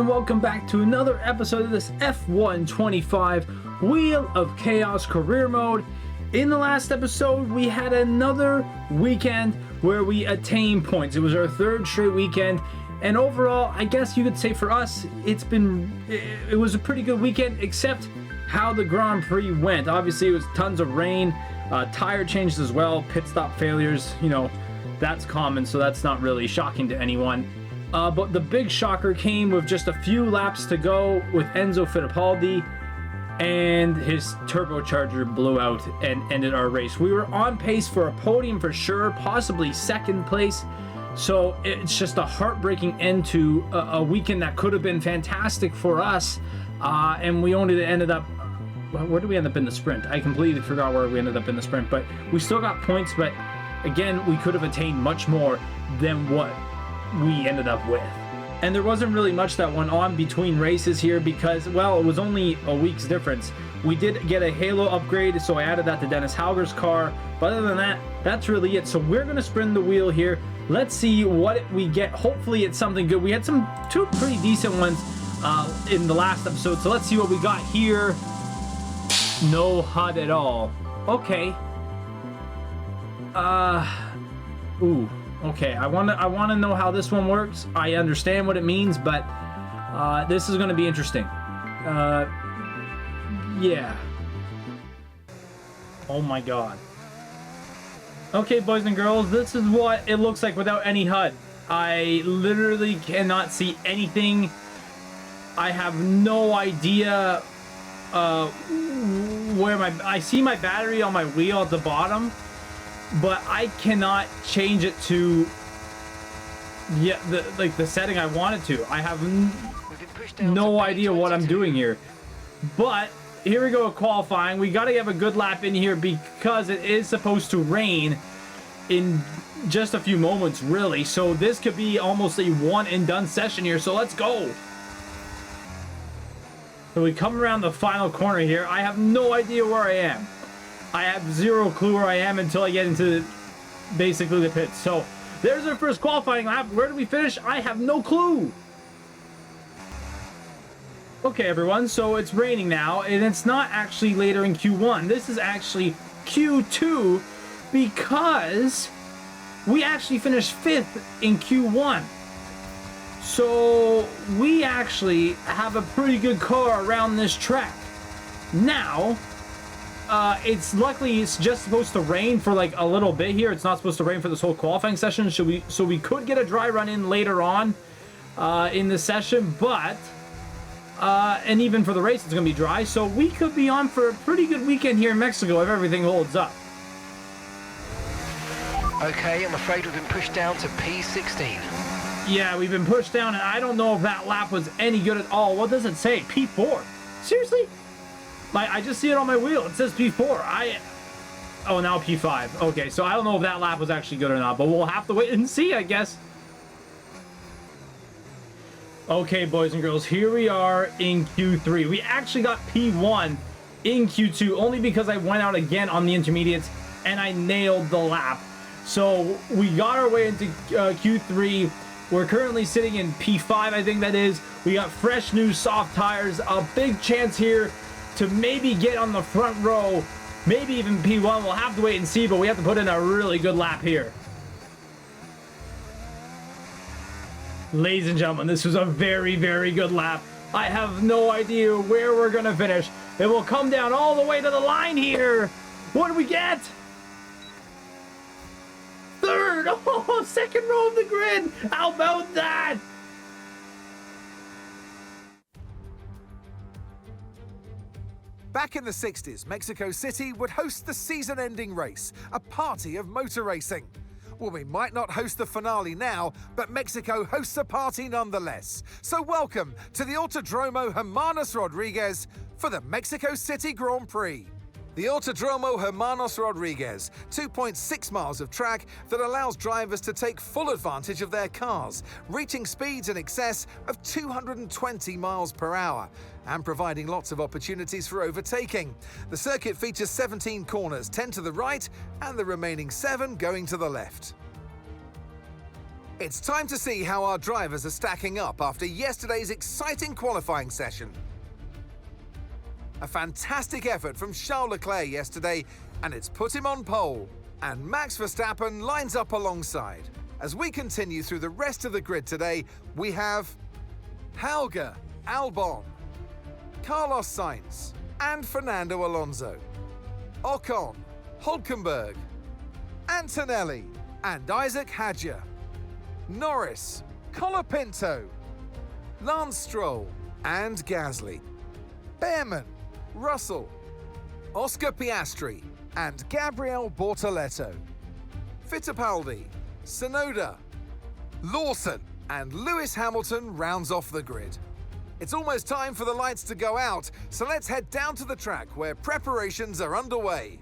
and welcome back to another episode of this F125 Wheel of Chaos career mode. In the last episode, we had another weekend where we attained points. It was our third straight weekend, and overall, I guess you could say for us, it was a pretty good weekend, except how the Grand Prix went. Obviously, it was tons of rain, tire changes as well, pit stop failures, that's common, so that's not really shocking to anyone. But the big shocker came with just a few laps to go with Enzo Fittipaldi, and his turbocharger blew out and ended our race. We were on pace for a podium for sure, possibly second place. So it's just a heartbreaking end to a weekend that could have been fantastic for us. And we only ended up, where did we end up in the sprint? I completely forgot where we ended up in the sprint, but we still got points. But again, we could have attained much more than what we ended up with. And there wasn't really much that went on between races here because, well, it was only a week's difference. We did get a Halo upgrade, so I added that to Dennis Hauger's car. But other than that, that's really it. So we're going to spin the wheel here. Let's see what we get. Hopefully it's something good. We had two pretty decent ones in the last episode. So let's see what we got here. No HUD at all. Okay. Ooh. Okay, I want to know how this one works. I understand what it means, but this is going to be interesting. Yeah. Oh my god. Okay, boys and girls, this is what it looks like without any HUD. I literally cannot see anything. I have no idea where I see my battery on my wheel at the bottom, but I cannot change it to the setting I wanted to. I have no idea what I'm doing here. But here we go with qualifying. We got to have a good lap in here because it is supposed to rain in just a few moments, really. So this could be almost a one and done session here. So let's go. So we come around the final corner here. I have no idea where I am. I have zero clue where I am until I get into basically the pits. So there's our first qualifying lap. Where did we finish? I have no clue. Okay, everyone, so it's raining now, and it's not actually later in Q1. This is actually Q2 because we actually finished 5th in Q1. So we actually have a pretty good car around this track. Now, it's just supposed to rain for like a little bit here. It's not supposed to rain for this whole qualifying session. So we could get a dry run in later on in the session, but and even for the race it's gonna be dry, so we could be on for a pretty good weekend here in Mexico if everything holds up. Okay, I'm afraid we've been pushed down to P16. Yeah, we've been pushed down, and I don't know if that lap was any good at all. What does it say? P4? Seriously? I just see it on my wheel. It says P4. Oh, now P5. Okay, so I don't know if that lap was actually good or not, but we'll have to wait and see, I guess. Okay, boys and girls, here we are in Q3. We actually got P1 in Q2 only because I went out again on the intermediates and I nailed the lap. So we got our way into Q3. We're currently sitting in P5, I think that is. We got fresh new soft tires. A big chance here to maybe get on the front row, maybe even P1. We'll have to wait and see, but we have to put in a really good lap here. Ladies and gentlemen, this was a very, very good lap. I have no idea where we're going to finish. It will come down all the way to the line here. What do we get? Third. Oh, second row of the grid. How about that? Back in the 60s, Mexico City would host the season-ending race, a party of motor racing. Well, we might not host the finale now, but Mexico hosts a party nonetheless. So welcome to the Autódromo Hermanos Rodríguez for the Mexico City Grand Prix. The Autódromo Hermanos Rodríguez, 2.6 miles of track that allows drivers to take full advantage of their cars, reaching speeds in excess of 220 miles per hour and providing lots of opportunities for overtaking. The circuit features 17 corners, 10 to the right and the remaining 7 going to the left. It's time to see how our drivers are stacking up after yesterday's exciting qualifying session. A fantastic effort from Charles Leclerc yesterday, and it's put him on pole. And Max Verstappen lines up alongside. As we continue through the rest of the grid today, we have Helga, Albon, Carlos Sainz, and Fernando Alonso, Ocon, Hülkenberg, Antonelli, and Isaac Hadjar, Norris, Colapinto, Lance Stroll, and Gasly, Behrman, Russell, Oscar Piastri, and Gabriel Bortoleto, Fittipaldi, Tsunoda, Lawson, and Lewis Hamilton rounds off the grid. It's almost time for the lights to go out, so let's head down to the track where preparations are underway.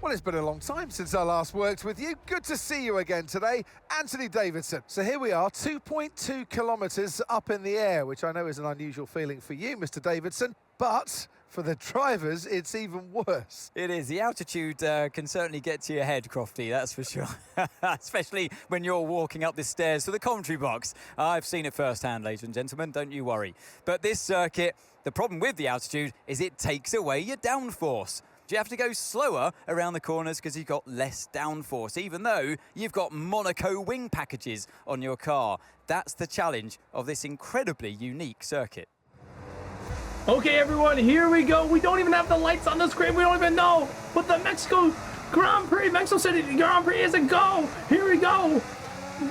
Well, it's been a long time since I last worked with you. Good to see you again today, Anthony Davidson. So here we are, 2.2 kilometres up in the air, which I know is an unusual feeling for you, Mr. Davidson, but for the drivers, it's even worse. It is. The altitude can certainly get to your head, Crofty, that's for sure. Especially when you're walking up the stairs to the commentary box. I've seen it firsthand, ladies and gentlemen, don't you worry. But this circuit, the problem with the altitude is it takes away your downforce. You have to go slower around the corners because you've got less downforce, even though you've got Monaco wing packages on your car. That's the challenge of this incredibly unique circuit. Okay, everyone, here we go. We don't even have the lights on the screen. We don't even know. But the Mexico City Grand Prix is a go. Here we go.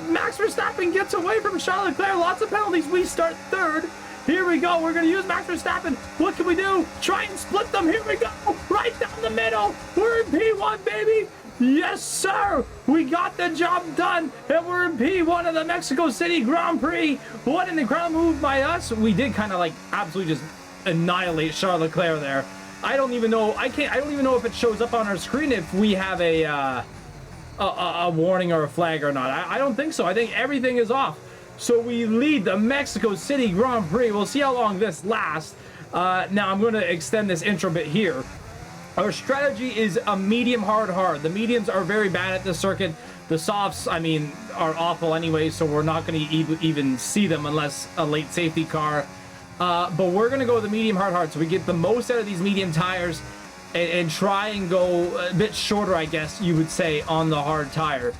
Max Verstappen gets away from Charles Leclerc. Lots of penalties. We start third. Here we go. We're going to use Max Verstappen. What can we do? Try and split them. Here we go. Right down the middle. We're in P1, baby. Yes, sir. We got the job done. And we're in P1 of the Mexico City Grand Prix. What an incredible move by us. We did kind of like absolutely just annihilate Charles Leclerc there. I don't even know. I don't even know if it shows up on our screen if we have a warning or a flag or not. I don't think so. I think everything is off. So we lead the Mexico City Grand Prix. We'll see how long this lasts. Now I'm going to extend this intro bit here. Our strategy is a medium hard. The mediums are very bad at this circuit. The softs, I mean, are awful anyway, so we're not going to even see them unless a late safety car. But we're going to go with the medium hard. So we get the most out of these medium tires and try and go a bit shorter, I guess you would say, on the hard tire.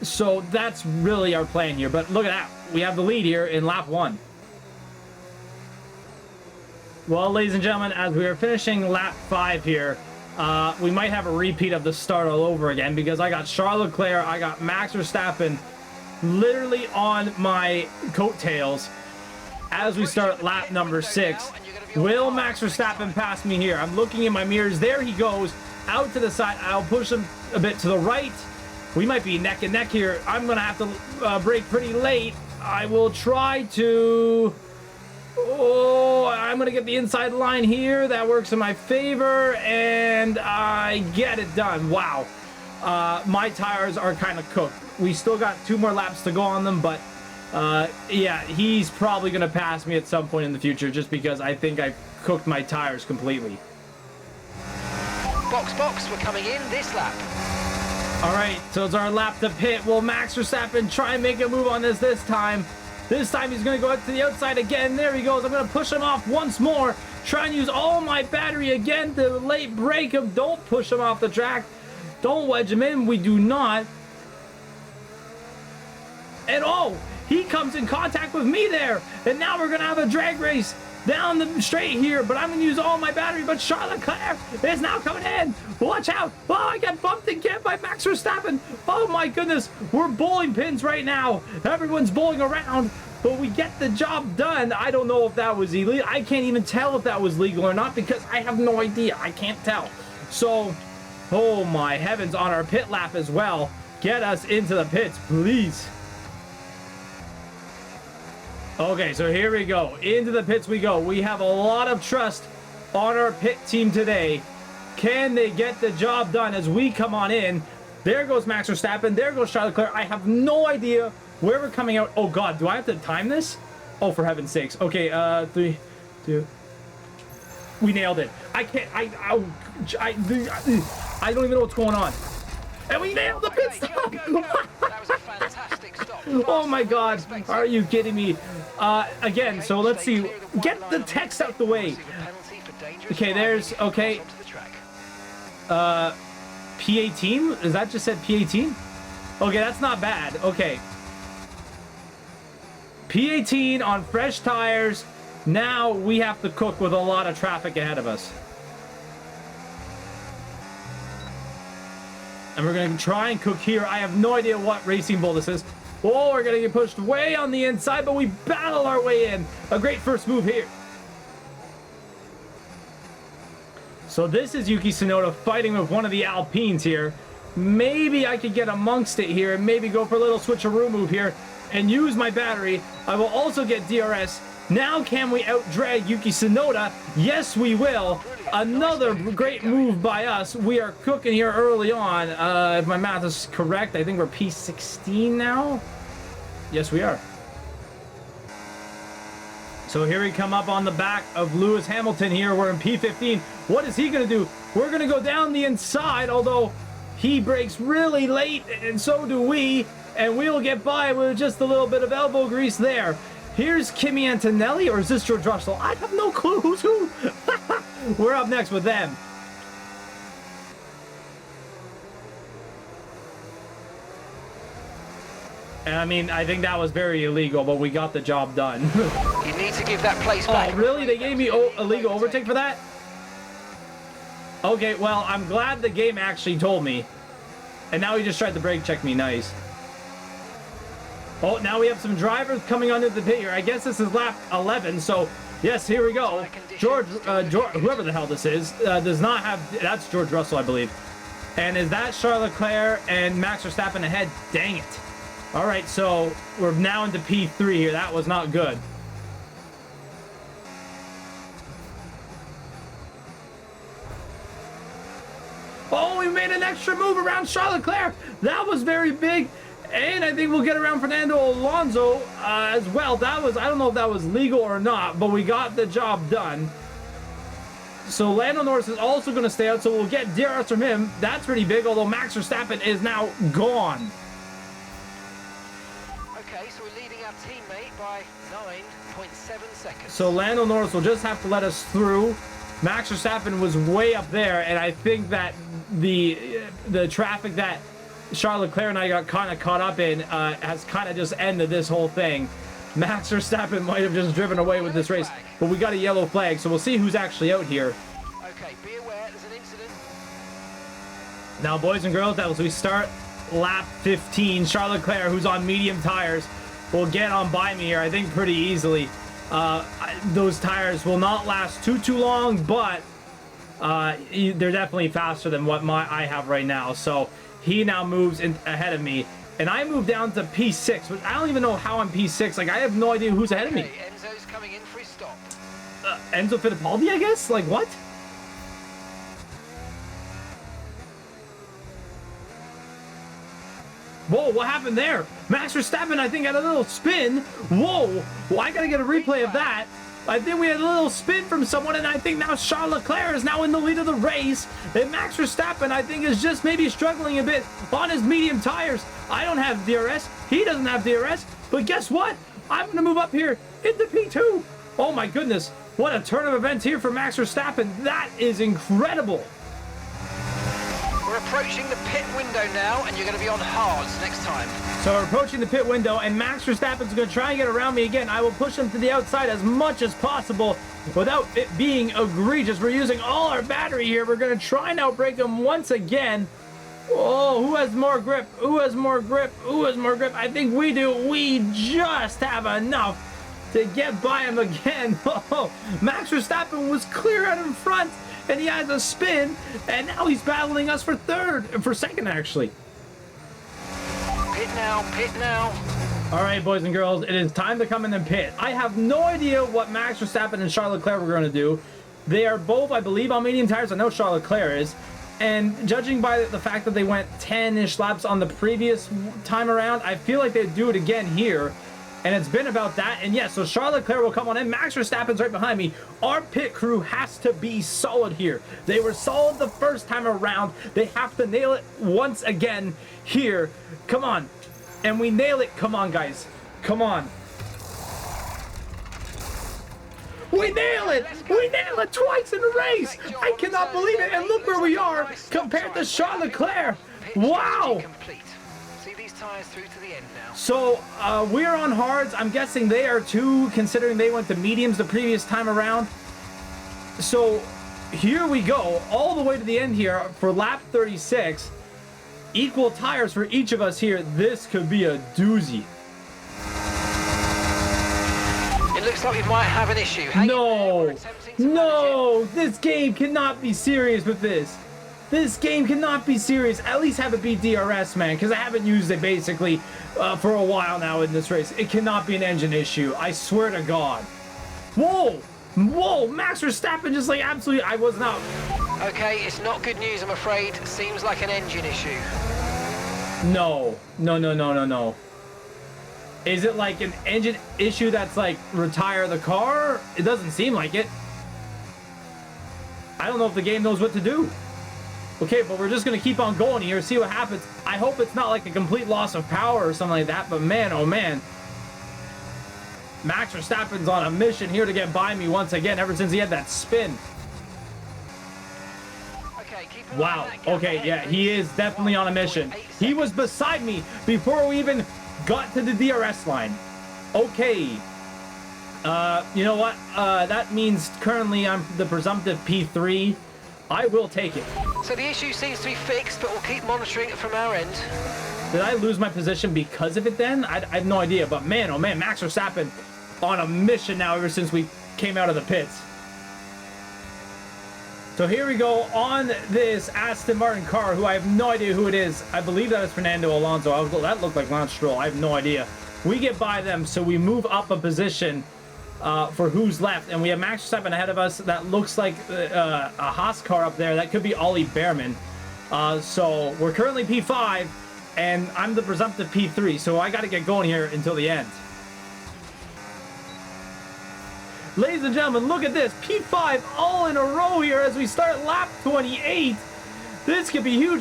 So that's really our plan here. But look at that. We have the lead here in lap 1. Well, ladies and gentlemen, as we are finishing lap 5 here, we might have a repeat of the start all over again because I got Charles Leclerc, I got Max Verstappen literally on my coattails as we start lap number 6. Will Max Verstappen pass me here? I'm looking in my mirrors. There he goes, out to the side. I'll push him a bit to the right. We might be neck and neck here. I'm going to have to brake pretty late. I will try to... Oh, I'm going to get the inside line here. That works in my favor, and I get it done. Wow. My tires are kind of cooked. We still got 2 more laps to go on them, but yeah, he's probably going to pass me at some point in the future just because I think I've cooked my tires completely. Box, we're coming in this lap. All right, so it's our lap to pit. Will Max Verstappen try and make a move on this time? This time he's going to go out to the outside again. There he goes. I'm going to push him off once more. Try and use all my battery again to late break him. Don't push him off the track. Don't wedge him in. We do not. And oh, he comes in contact with me there. And now we're going to have a drag race down the straight here, but I'm going to use all my battery. But Charles Leclerc is now coming in. Watch out. Oh, I got bumped again by Max Verstappen. Oh, my goodness. We're bowling pins right now. Everyone's bowling around, but we get the job done. I don't know if that was illegal. I can't even tell if that was legal or not because I have no idea. I can't tell. So, oh, my heavens, on our pit lap as well. Get us into the pits, please. Okay, so here we go. Into the pits we go. We have a lot of trust on our pit team today. Can they get the job done as we come on in? There goes Max Verstappen. There goes Charles Leclerc. I have no idea where we're coming out. Oh, God. Do I have to time this? Oh, for heaven's sakes. Okay, 3, 2. We nailed it. I can't. I don't even know what's going on. And we nailed the pit Okay, stop. go, go, go. That was a fantastic stop. Oh my God, are you kidding me? Again, so let's see, get the text out the way. Okay, there's, okay, P18, is that just said P18? Okay, that's not bad, okay. P18 on fresh tires, now we have to cook with a lot of traffic ahead of us. And we're going to try and cook here. I have no idea what Racing Bull this is. Oh, we're going to get pushed way on the inside, but we battle our way in. A great first move here. So this is Yuki Tsunoda fighting with one of the Alpines here. Maybe I could get amongst it here and maybe go for a little switcheroo move here and use my battery. I will also get DRS. Now can we out-drag Yuki Tsunoda? Yes, we will. Another great move by us. We are cooking here early on. If my math is correct, I think we're P16 now. Yes, we are. So here we come up on the back of Lewis Hamilton here. We're in P15. What is he going to do? We're going to go down the inside, although he brakes really late, and so do we. And we'll get by with just a little bit of elbow grease there. Here's Kimi Antonelli, or is this George Russell? I have no clue who's who. We're up next with them. And I mean, I think that was very illegal, but we got the job done. You need to give that place back. Oh, really? They gave me illegal overtake for that? Okay, well, I'm glad the game actually told me. And now he just tried to brake check me. Nice. Oh, now we have some drivers coming onto the pit here. I guess this is lap 11, so yes, here we go. George, whoever the hell this is, does not have... That's George Russell, I believe. And is that Charles Leclerc and Max Verstappen ahead? Dang it. All right, so we're now into P3 here. That was not good. Oh, we made an extra move around Charles Leclerc. That was very big. And I think we'll get around Fernando Alonso as well. That was, I don't know if that was legal or not, but we got the job done. So Lando Norris is also going to stay out, so we'll get DRS from him. That's pretty big, although Max Verstappen is now gone. Okay, so we're leading our teammate by 9.7 seconds. So Lando Norris will just have to let us through. Max Verstappen was way up there, and I think that the traffic that Charles Leclerc and I got kind of caught up in has kind of just ended this whole thing. Max Verstappen might have just driven away with this race, but we got a yellow flag, so we'll see who's actually out here. Okay, be aware, there's an incident. Now, boys and girls, as we start lap 15, Charles Leclerc, who's on medium tires, will get on by me here, I think, pretty easily. Those tires will not last too long, but they're definitely faster than what I have right now. So he now moves in ahead of me, and I move down to P6, which I don't even know how I'm P6. Like, I have no idea who's ahead of me. Enzo's coming in for his stop. Enzo Fittipaldi, I guess? Like, what? Whoa, what happened there? Max Verstappen, I think, had a little spin. Whoa, well, I gotta get a replay of that. I think we had a little spin from someone, and I think now Charles Leclerc is now in the lead of the race. And Max Verstappen, I think, is just maybe struggling a bit on his medium tires. I don't have DRS. He doesn't have DRS. But guess what? I'm going to move up here into P2. Oh, my goodness. What a turn of events here for Max Verstappen. That is incredible. We're approaching the pit window now, and you're going to be on hards next time. So we're approaching the pit window, and Max Verstappen's going to try and get around me again. I will push him to the outside as much as possible without it being egregious. We're using all our battery here. We're going to try and outbrake him once again. Oh, who has more grip? Who has more grip? Who has more grip? I think we do. We just have enough to get by him again. Oh, Max Verstappen was clear out in front, and he has a spin, and now he's battling us for second, actually. Pit now, pit now. All right, boys and girls, it is time to come in and pit. I have no idea what Max Verstappen and Charles Leclerc were going to do. They are both, I believe, on medium tires. I know Charles Leclerc is. And judging by the fact that they went 10-ish laps on the previous time around, I feel like they'd do it again here. And it's been about that. And yeah, so Charles Leclerc will come on in. Max Verstappen's right behind me. Our pit crew has to be solid here. They were solid the first time around. They have to nail it once again here. Come on. And we nail it. Come on, guys. Come on. We nail it! We nail it twice in a race! I cannot believe it! And look where we are compared to Charles Leclerc! Wow! So, we're on hards. I'm guessing they are too, considering they went to mediums the previous time around. So, here we go, all the way to the end here for lap 36. Equal tires for each of us here. This could be a doozy. It looks like we might have an issue. No, this game cannot be serious with this. This game cannot be serious. At least have it be DRS, man, because I haven't used it basically for a while now in this race. It cannot be an engine issue. I swear to God. Whoa, Max Verstappen just like absolutely, I was not. Okay, it's not good news, I'm afraid. Seems like an engine issue. No. Is it like an engine issue that's like retire the car? It doesn't seem like it. I don't know if the game knows what to do. Okay, but we're just going to keep on going here, see what happens. I hope it's not like a complete loss of power or something like that, but man, oh man. Max Verstappen's on a mission here to get by me once again, ever since he had that spin. Wow, okay, yeah, he is definitely on a mission. He was beside me before we even got to the DRS line. Okay. You know what? That means currently I'm the presumptive P3. I will take it. So the issue seems to be fixed, but we'll keep monitoring it from our end. Did I lose my position because of it then? I have no idea. But man, oh man, Max Verstappen on a mission now ever since we came out of the pits. So here we go on this Aston Martin car, who I have no idea who it is. I believe that is Fernando Alonso. That looked like Lance Stroll. I have no idea. We get by them, so we move up a position for who's left. And we have Max Verstappen ahead of us. That looks like a Haas car up there. That could be Ollie Behrman. So we're currently P5, and I'm the presumptive P3. So I got to get going here until the end. Ladies and gentlemen, look at this. P5 all in a row here as we start lap 28. This could be huge.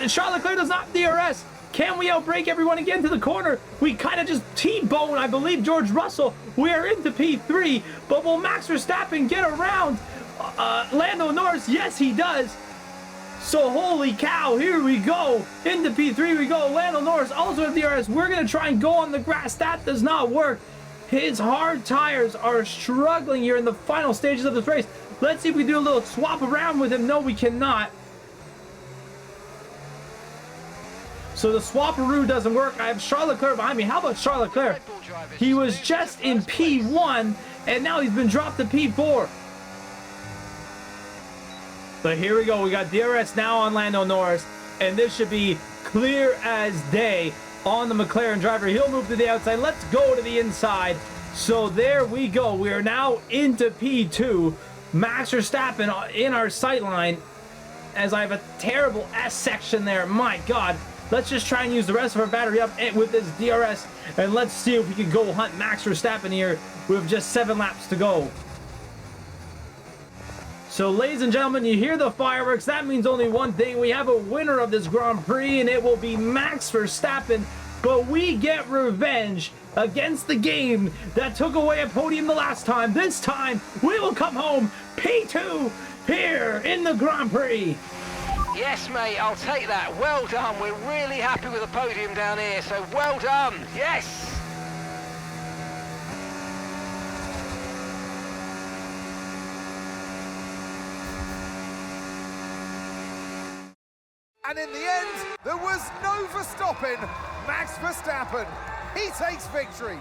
Charles Leclerc does not DRS. Can we outbrake everyone again to the corner? We kind of just T-bone, I believe, George Russell. We are into P3, but will Max Verstappen get around Lando Norris? Yes, he does. So holy cow, here we go. Into P3 we go. Lando Norris also at DRS. We're going to try and go on the grass. That does not work. His hard tires are struggling here in the final stages of this race. Let's see if we do a little swap around with him. No, we cannot. So the swap-a-roo doesn't work. I have Charles Leclerc behind me. How about Charles Leclerc? He was just in P1, and now he's been dropped to P4. But here we go. We got DRS now on Lando Norris, and this should be clear as day on the McLaren driver. He'll move to the outside. Let's go to the inside. So there we go. We are now into P2. Max Verstappen in our sight line, as I have a terrible S section there. My God. Let's just try and use the rest of our battery up with this DRS, and let's see if we can go hunt Max Verstappen here with just 7 laps to go. So, ladies and gentlemen, you hear the fireworks. That means only one thing. We have a winner of this Grand Prix, and it will be Max Verstappen. But we get revenge against the game that took away a podium the last time. This time, we will come home P2 here in the Grand Prix. Yes, mate, I'll take that. Well done. We're really happy with the podium down here, so well done. Yes! And in the end, there was no Verstappen. Max Verstappen, he takes victory.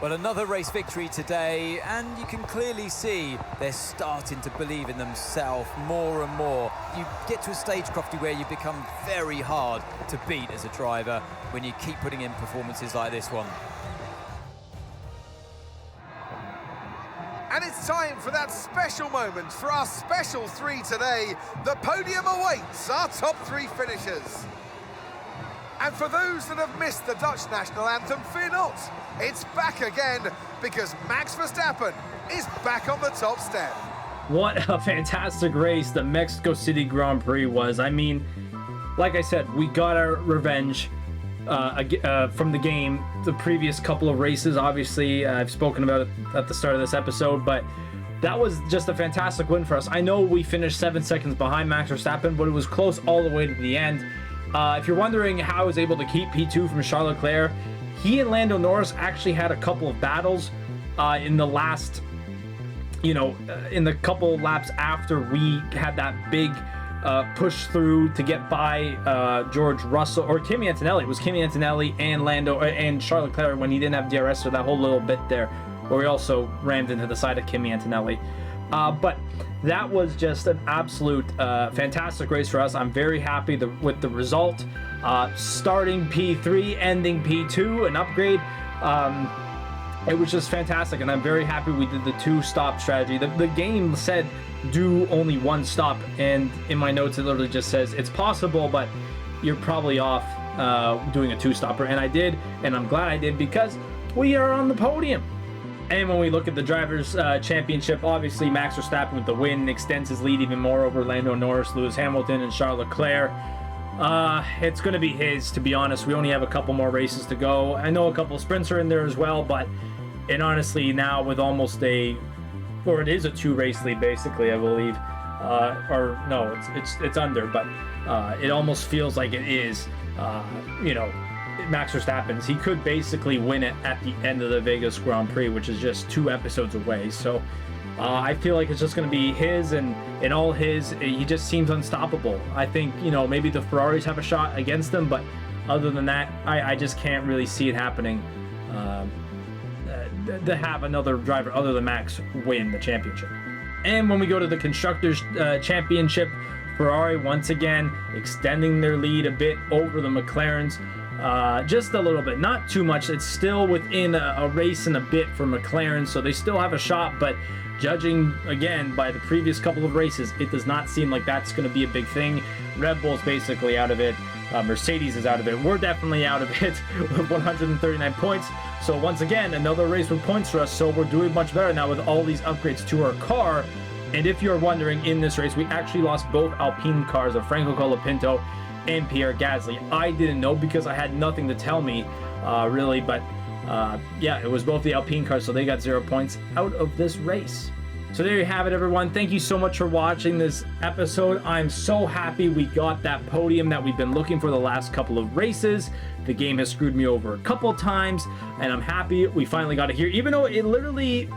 Well, another race victory today, and you can clearly see they're starting to believe in themselves more and more. You get to a stage, Crofty, where you become very hard to beat as a driver when you keep putting in performances like this one. And it's time for that special moment for our special 3 today. The podium awaits our top 3 finishers. And for those that have missed the Dutch national anthem, fear not. It's back again because Max Verstappen is back on the top step. What a fantastic race the Mexico City Grand Prix was. I mean, like I said, we got our revenge from the game. The previous couple of races, obviously, I've spoken about it at the start of this episode, but that was just a fantastic win for us. I know we finished 7 seconds behind Max Verstappen, but it was close all the way to the end. If you're wondering how I was able to keep P2 from Charles Leclerc, he and Lando Norris actually had a couple of battles in the last, in the couple laps after we had that big push through to get by George Russell or Kimi Antonelli. It was Kimi Antonelli and Lando and Charles Leclerc when he didn't have DRS for that whole little bit there, where we also rammed into the side of Kimi Antonelli. But that was just an absolute fantastic race for us. I'm very happy with the result. Starting P3, ending P2, an upgrade. It was just fantastic, and I'm very happy we did the 2-stop strategy. The game said do only 1 stop, and in my notes it literally just says it's possible, but you're probably off doing a 2-stopper. And I did, and I'm glad I did because we are on the podium. And when we look at the Drivers' Championship, obviously Max Verstappen with the win extends his lead even more over Lando Norris, Lewis Hamilton, and Charles Leclerc. It's going to be his, to be honest. We only have a couple more races to go. I know a couple of sprints are in there as well, but honestly now with almost it is a 2-race lead basically, I believe. Or no, it's under, but it almost feels like it is. Max Verstappen's. He could basically win it at the end of the Vegas Grand Prix, which is just 2 episodes away. So I feel like it's just going to be his and all his. He just seems unstoppable. I think, maybe the Ferraris have a shot against him, but other than that, I just can't really see it happening to have another driver other than Max win the championship. And when we go to the Constructors' Championship, Ferrari once again extending their lead a bit over the McLarens. Just a little bit, not too much. It's still within a race and a bit for McLaren, so they still have a shot, but judging again by the previous couple of races, it does not seem like that's going to be a big thing. Red Bull's basically out of it. Mercedes is out of it. We're definitely out of it with 139 points. So once again, another race with points for us, so we're doing much better now with all these upgrades to our car. And if you're wondering, in this race, we actually lost both Alpine cars of Franco Colapinto and Pierre Gasly. I didn't know because I had nothing to tell me, really, but yeah, it was both the Alpine cars, so they got 0 points out of this race. So there you have it, everyone. Thank you so much for watching this episode. I'm so happy we got that podium that we've been looking for the last couple of races. The game has screwed me over a couple times, and I'm happy we finally got it here, even though it literally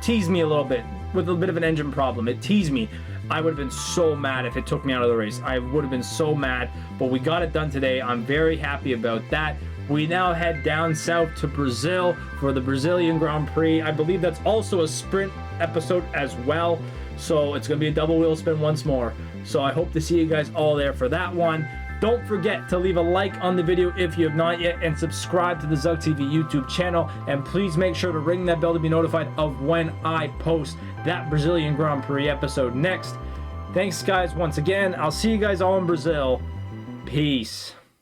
teased me a little bit with a bit of an engine problem. It teased me. I would have been so mad if it took me out of the race. I would have been so mad, but we got it done today. I'm very happy about that. We now head down south to Brazil for the Brazilian Grand Prix. I believe that's also a sprint episode as well, so it's going to be a double wheel spin once more. So I hope to see you guys all there for that one. Don't forget to leave a like on the video if you have not yet, and subscribe to the Zug TV YouTube channel, and please make sure to ring that bell to be notified of when I post that Brazilian Grand Prix episode next. Thanks guys once again. I'll see you guys all in Brazil. Peace.